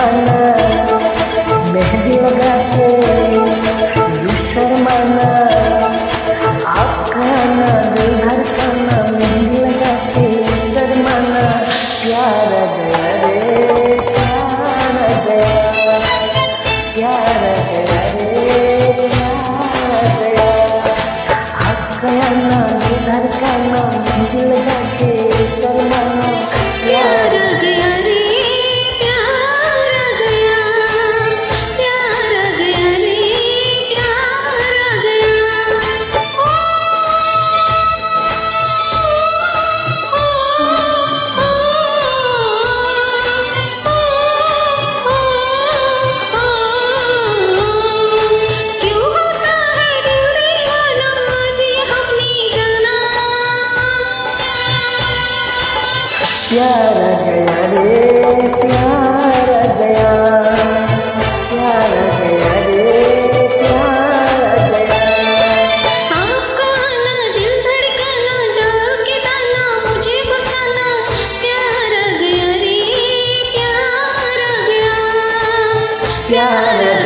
शर्माना, मेहंदी लगा के यूं शर्माना, आपका ना दिल धड़काना, मेहंदी लगा के यूं शर्माना, प्यार आ गया रे प्यार आ गया, प्यार आ गया रे प्यार आ गया, आपका ना दिल धड़काना, मेहंदी लगा के यूं शर्माना, प्यार आ गया रे प्यार आ गया, प्यार आ गया रे प्यार आ गया। ओ, क्यों होता है दिल दीवाना जी हम नहीं जाना। प्यार आ गया रे प्यार आ गया, प्यार आ गया रे प्यार आ गया, आपका आना दिल धड़काना, डाल के दाना मुझे बसाना, प्यार आ गया रे प्यार आ गया, प्यार आ